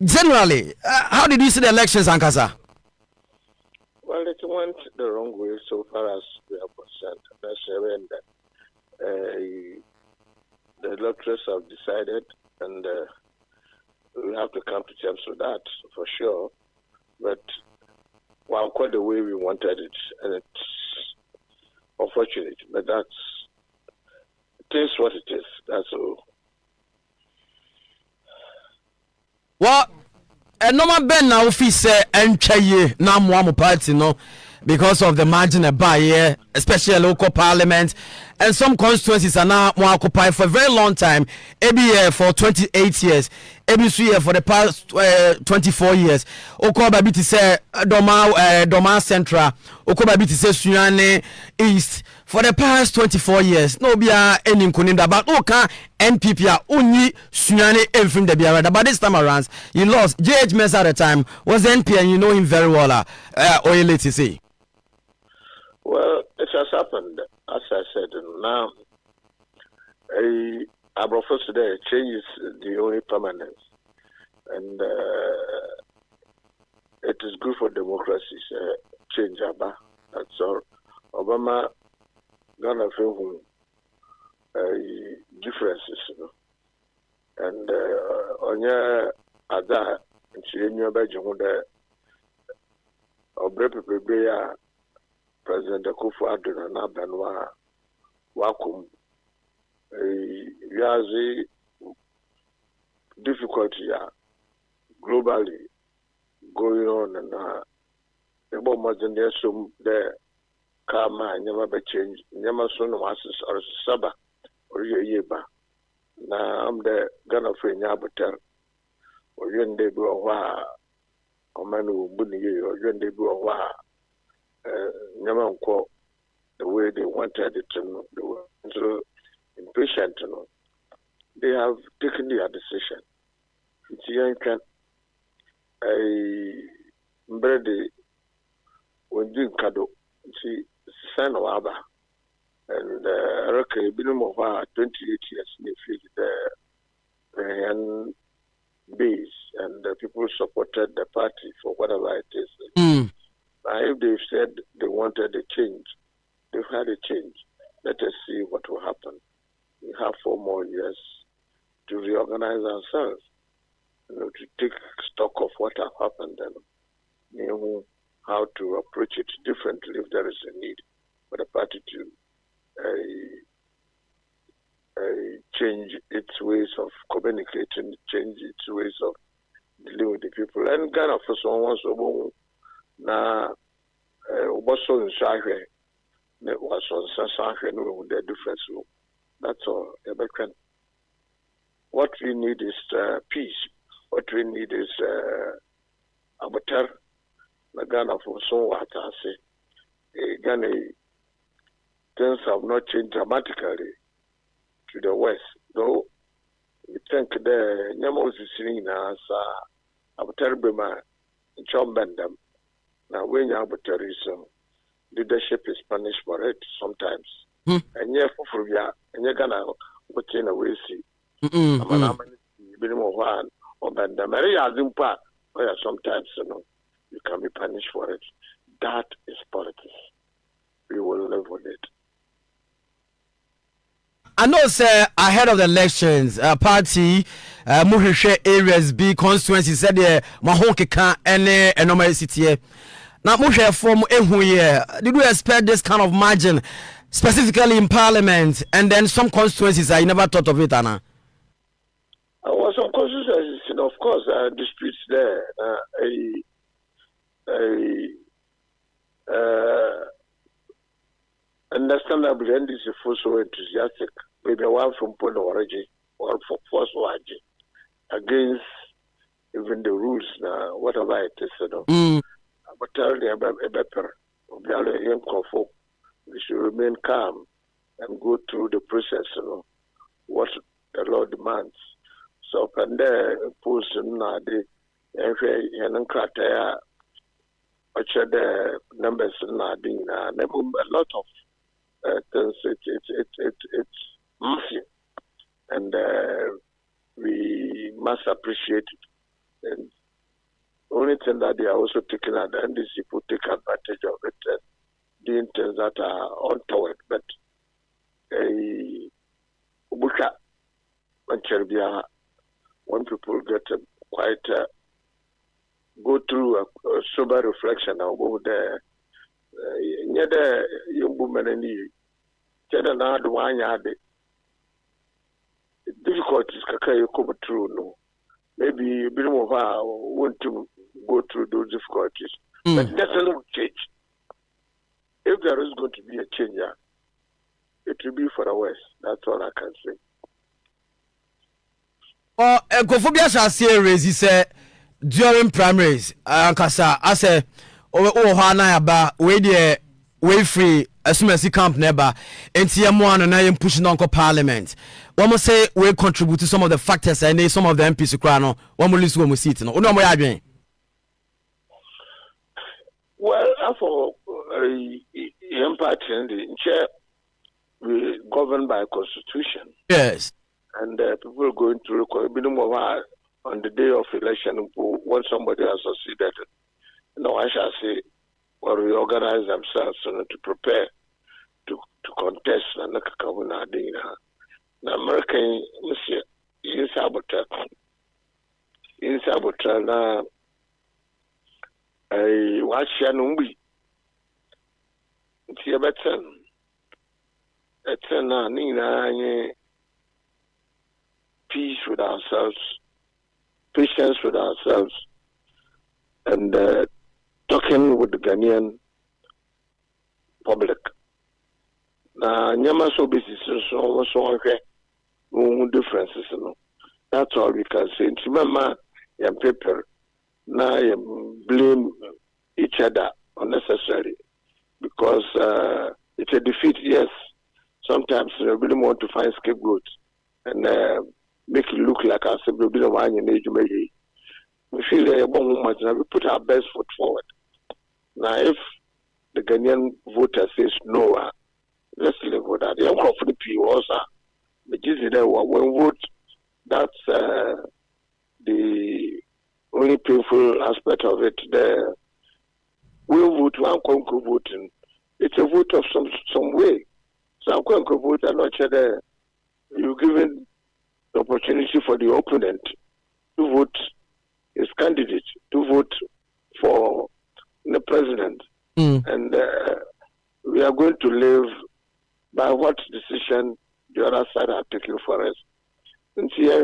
generally, how did you see the elections, Ankasa? Well, it went the wrong way so far as we are concerned. The electors have decided, and we have to come to terms with that for sure. But quite the way we wanted it, and it's unfortunate, but it is what it is. That's all. Well, normal Ben now office and chaye na mo party no because of the margin by here, especially local parliament and some constituencies are now more occupied for a very long time. Every year for 28 years, every year for the past 24 years. Okoba biti say Doma Central, Okoba biti say Sunyane East for the past 24 years. No be any kuninda but oka NPP only Sunyane everything the biara. But this time around, you lost JH Mesa at the time was NP and you know him very well. Or let's say. Well, it has happened, as I said. Now, our professor today change is the only permanence, and it is good for democracy. Change, that's all. Obama gonna feel differences, you know, and on your other, and she in your bedroom there, or prepare. President Akufo-Addo and Abanwa Wakum, Yazi difficulty globally going on, and the moment the karma never be changed, never soon was or Saba or Yeba. Now I'm the Ghana friend Yabuter or Yende Bua or Manu Bunny or Yende Bua. The way they wanted it to know, they were so impatient to know. They have taken their decision. It's young can Brady when you kado see son of Abba and Rocky minimum of 28 years in the field there and base and the people supported the party for whatever it is. If they've said they wanted a change, they've had a change. Let us see what will happen. We have 4 more years to reorganize ourselves, to take stock of what has happened and how to approach it differently if there is a need for the party to change its ways of communicating, change its ways of dealing with the people. And Ghana for someone so na was on Sahwe, was on Sahwe, no, the difference. That's all. What we need is peace. What we need is Abatar, Ghana for so what I say. Ghana, things have not changed dramatically to the west, though we think the Namos is seen as Abatar Bema, Chombandam. Now, when you have a terrorism, leadership is punished for it sometimes. And you're for ya, and you're gonna put in a way see. I'm one or the Maria Zimpa, where sometimes you can be punished for it. That is politics. We will live with it. I know, sir, ahead of the elections, party, Muhishe areas B constituency said, Mahonke can't any normal city. Now, Muhishe from Ehuye, did we expect this kind of margin, specifically in parliament, and then some constituencies, I never thought of it, Anna? Well, some constituencies, of course, disputes there. Understandably, and this is so enthusiastic. Maybe one from Pono Origi or for Force Waji against even the rules now, whatever it is, But tell them a better, we should remain calm and go through the process, what the law demands. So, can there post the numbers a lot of things. It's massive, and we must appreciate it. And only thing that they are also taking at the NDC people take advantage of it and doing things that are untoward. But when people get quite go through a sober reflection of over there, young woman and difficulties come through. No, maybe a bit more want to go through those difficulties, but nothing will change. If there is going to be a change, it will be for the West. That's all I can say. Well, Kophobia shall say raise during primaries. Ankasa, I say, Hana ba way free as soon as he camp never. NTM1 and I am pushing on Parliament. One must say we contribute to some of the factors and some of the MPs Ukrano. One will listen when we see it. No, more arguing. Well, for party in chair, we govern by constitution. Yes. And people going to record on the day of election when somebody has succeeded. No, I shall say, or reorganize themselves to prepare to contest and look at the American in Saboteur now. I watch Yanumbi. It's a better. It's a Nina peace with ourselves, patience with ourselves, and talking with the Ghanaian public. Now, Nyama so busy, so no differences. That's all we can say. Remember, you paper. Now you blame each other unnecessarily because it's a defeat. Yes, sometimes we really want to find scapegoats and make it look like us. We feel we put our best foot forward. Now, if the Ghanaian voter says no, let's live with that. The for the people also, when vote, that's the only painful aspect of it. We vote, one conquer voting. It's a vote of some way. So I'm going to vote and not there. You're given the opportunity for the opponent to vote his candidate, to vote for the president. And we are going to live by what decision the other side are taking for us. And see, are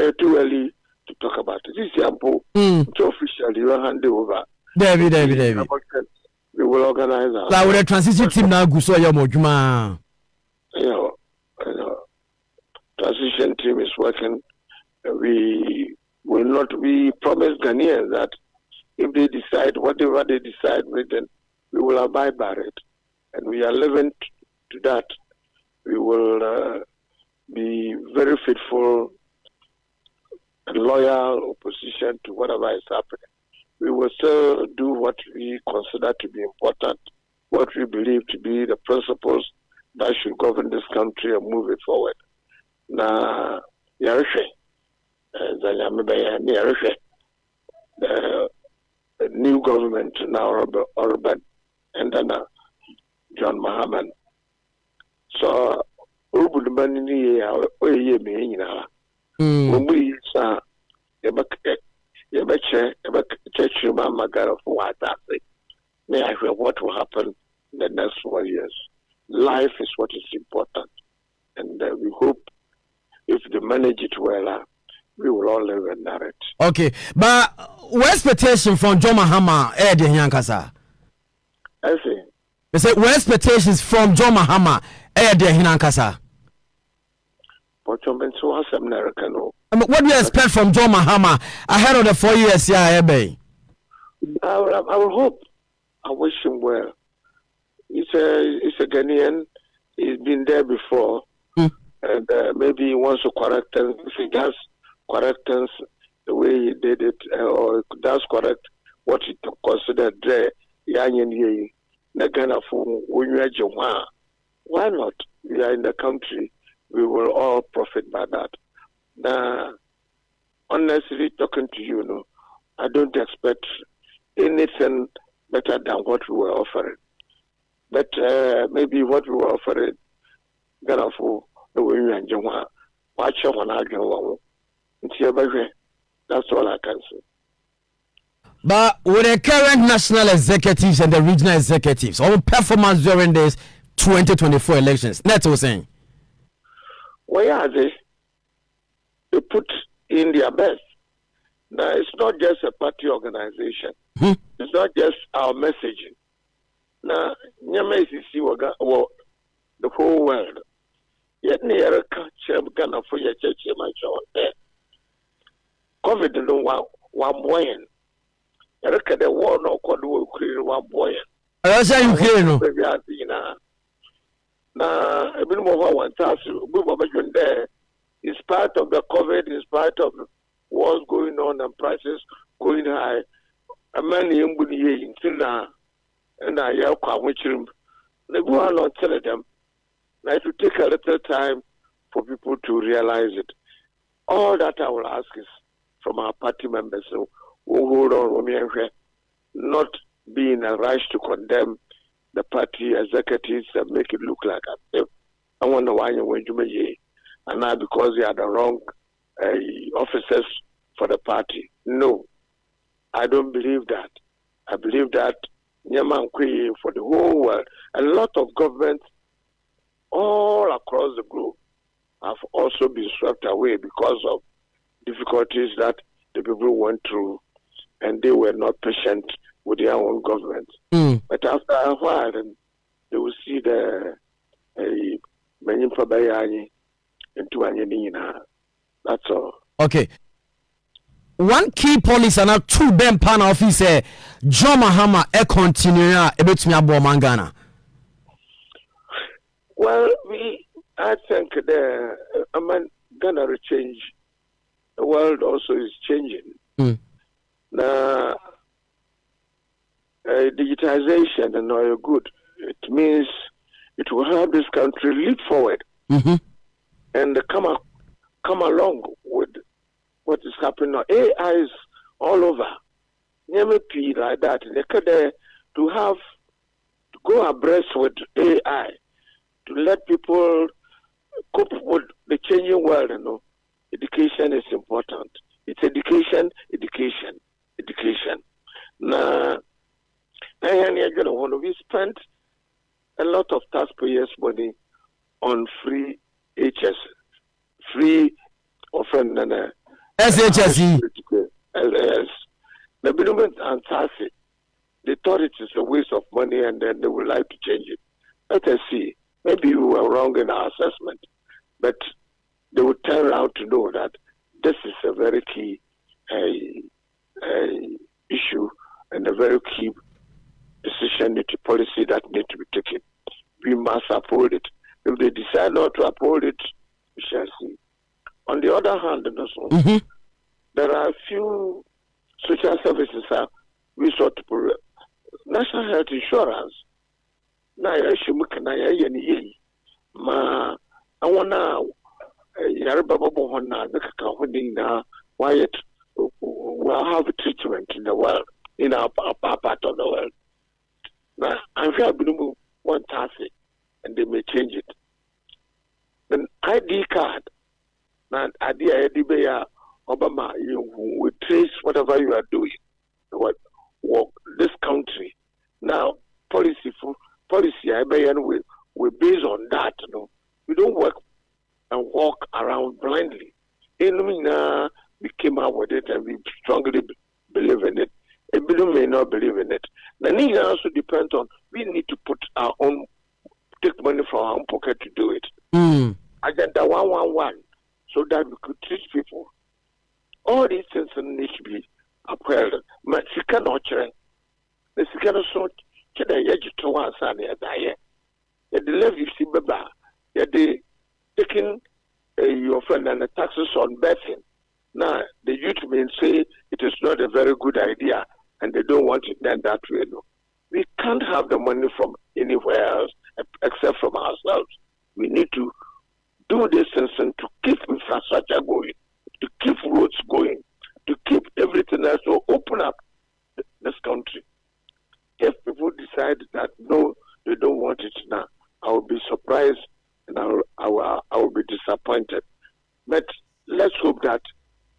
you too early to talk about it? This example, to officially you hand it over. David. We will organize our. Like with the transition team now, go so Mojuma. Transition team is working. We will not. We promise Ghanaians that if they decide whatever they decide, then we will abide by it, and we are living to that. We will be very faithful and loyal opposition to whatever is happening. We will still do what we consider to be important, what we believe to be the principles that should govern this country and move it forward. Now, the new government now, Urban, and then John Mahama. So, when we saw what will happen in the next 4 years. Life is what is important, and we hope if they manage it well, we will all live and narrate. Okay, but what expectation from John Mahama? I see. They say what expectations from John Mahama? What do you expect from John Mahama ahead of the 4 years? I will hope. I wish him well. He's a Ghanaian. He's been there before, and maybe he wants to correct things. If he does correct things the way he did it, or does correct what he considered there, why not? We are in the country. We will all profit by that. Now, on honestly talking to you, no, I don't expect anything better than what we were offering. But maybe what we were offering, Ghana for the way and Jama, watch on our that's all I can say. But with the current national executives and the regional executives, our performance during this 2024 elections, that's what I'm saying. Why are they? They put in their best. Now, it's not just a party organization. It's not just our messaging. Now, Nyame Sisi the whole world. Yet, near Ghana for your church, my child. COVID no one boy. Ereka the war no kwado Ukraine one boy. Russia Ukraine no. Na ebi mo ho one task we go there. In spite of the COVID, in spite of wars going on and prices going high, a man in Buni until now, and I have come with him. They go on and tell them. Now it will take a little time for people to realize it. All that I will ask is from our party members, so who hold on, not be in a rush to condemn the party executives and make it look like I wonder why you went to me. And now because they are the wrong officers for the party. No, I don't believe that. I believe that Nyaman for the whole world, a lot of governments all across the globe have also been swept away because of difficulties that the people went through, and they were not patient with their own government. But after a while, they will see the Menyimfa Bayani. That's all. Okay. One key policy and a two Ben Pan officer, John Mahama, continue a bit me abo mangana. Well, I think the Ghana change. The world also is changing. Now, digitalization and all good. It means it will help this country leap forward. And come along with what is happening now. AI is all over. NPP like that. They could to go abreast with AI, to let people cope with the changing world. You know, education is important. It's education. Now, we spent a lot of taxpayers' money on free HS, free offering and SHSE. LS. The government and Tasi, they thought it is a waste of money and then they would like to change it. Let us see. Maybe we were wrong in our assessment, but they would turn around to know that this is a very key issue and a very key decision, policy that needs to be taken. We must uphold it. If they decide not to uphold it, we shall see. On the other hand, there are a few social services we sought to national health insurance. Now, I want Wyatt will have a treatment in the world, in our part of the world. Now, I'm sure one task and they may change it. An ID card, and idea Obama, you will trace whatever you are doing, what this country. Now, policy, I we based on that. You know, we don't work and walk around blindly. We came out with it and we strongly believe in it. A billion may not believe in it. The need also depends on we need to put our own, take money from our own pocket to do it. Agenda 111, so that we could teach people. All these things need to be upheld. But she cannot change. The cannot so can I edge to one son at the levy see baba. They taking your friend and the taxes on betting. Now the youth may say it is not a very good idea and they don't want it done that way. No. We can't have the money from anywhere else except from ourselves. We need to do this and to keep infrastructure going, to keep roads going, business will open up this country. If people decide that no, they don't want it now, I will be surprised and I will be disappointed. But let's hope that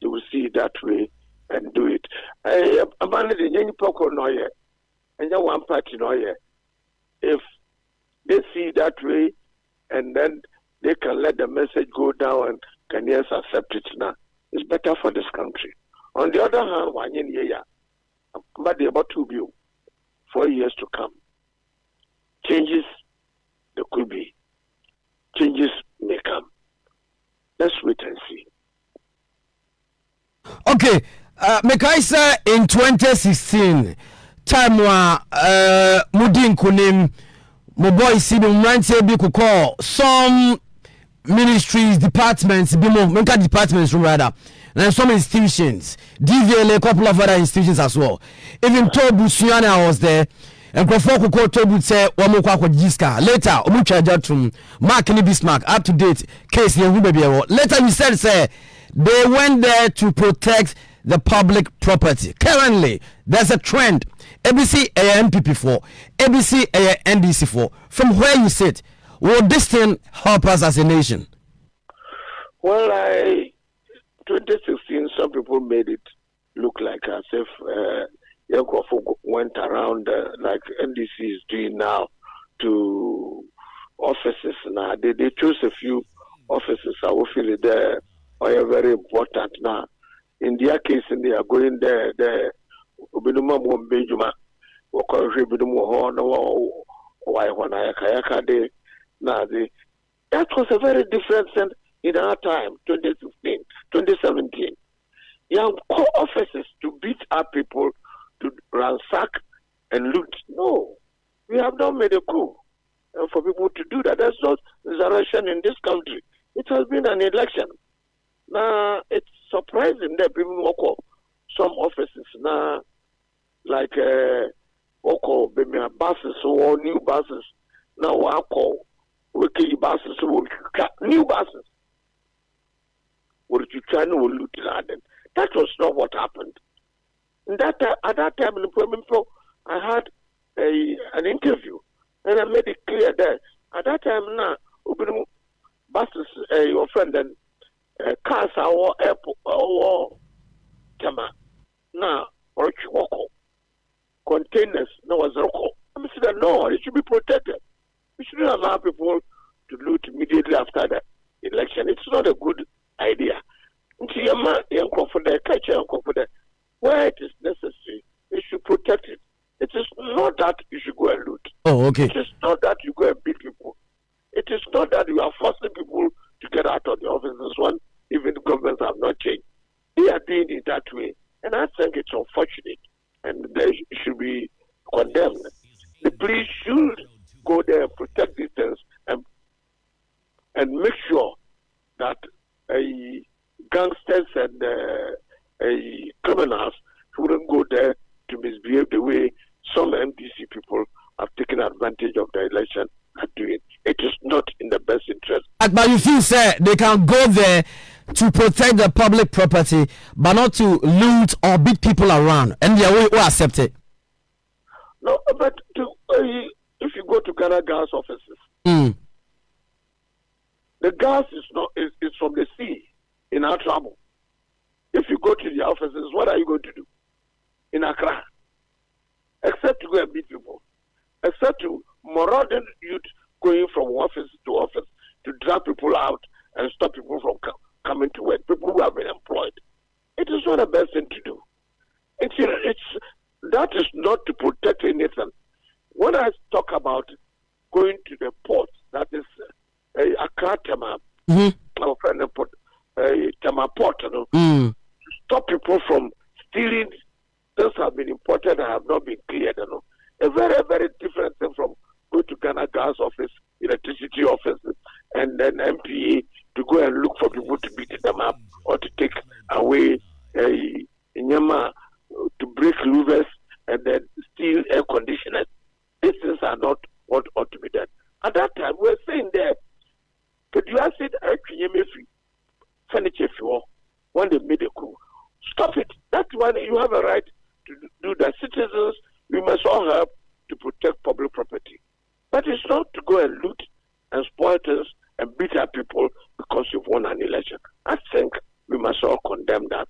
they will see it that way and do it. And one party if they see it that way and then they can let the message go down and Ghanaians accept it now, it's better for this country. On the other hand, but the about to be 4 years to come. Changes there could be. Changes may come. Let's wait and see. Okay, Mekaisa in 2016, time Mudin Kunim, my boy Sidum Rantie Bikuko, some ministries, departments, mental departments rather, and some institutions, DVLA, a couple of other institutions as well. Even Tobu Suyana was there. And Krofoko Tobu say Wamokwa Jiska. Later, Omucha Jatum, Mark and Bismarck, up to date case here. Later, you said say they went there to protect the public property. Currently, there's a trend. ABC NPP 4, ABC NDC 4. From where you sit, will this thing help us as a nation? Well, 2016, some people made it look like as if went around like NDC is doing now to offices. Now they chose a few offices. I will feel there are very important now. In their case, they are going there. That was a very different thing in our time, 2016, 2017. Young offices to beat up people, to ransack and loot. No, we have not made a coup for people to do that. There's no resurrection in this country. It has been an election. Now, it's surprising that people walk some offices now, like buses or new buses. Now, I call weekly buses, new buses. What you try to loot in. That was not what happened. At that time in the Parliament, I had an interview, and I made it clear that at that time now, buses, your friend, and cars are airport or Tama now or Chiwoko containers. No, was I said no, it should be protected. We shouldn't allow people to loot immediately after the election. It's not a good idea. Where it is necessary, you should protect it. It is not that you should go and loot. Oh, okay. It is not that you go and beat people. It is not that you are forcing people to get out of the offices. One, even the governments have not changed. They are doing it that way. And I think it's unfortunate. And they should be condemned. The police should go there and protect these things and make sure that gangsters and criminals wouldn't go there to misbehave the way some MDC people have taken advantage of the election are doing. It is not in the best interest. But you feel, sir, they can go there to protect the public property, but not to loot or beat people around, and they will accept it. No, but if you go to Ghana gas offices, the gas is from the sea in our trouble. If you go to the offices, what are you going to do in Accra? Except to go and beat people. Except to marauding youth going from office to office to drag people out and stop people from coming to work. People who have been employed. It is not the best thing to do. That is not to protect anything. When I talk about going to the port, that is Accra Tema, our friend port, Tema Port, to stop people from stealing things have been imported and have not been cleared. A very, very different thing from go to Ghana gas office, electricity offices, and then MPA to go and look for people to beat them up or to take away Nyama, to break louvers and then steal air conditioners. These things are not what ought to be done. At that time, we were saying there, but you said furniture when they made a coup. Stop it. That one you have a right to do that. Citizens, we must all help to protect public property. But it's not to go and loot and spoil things and beat up people because you've won an election. I think we must all condemn that.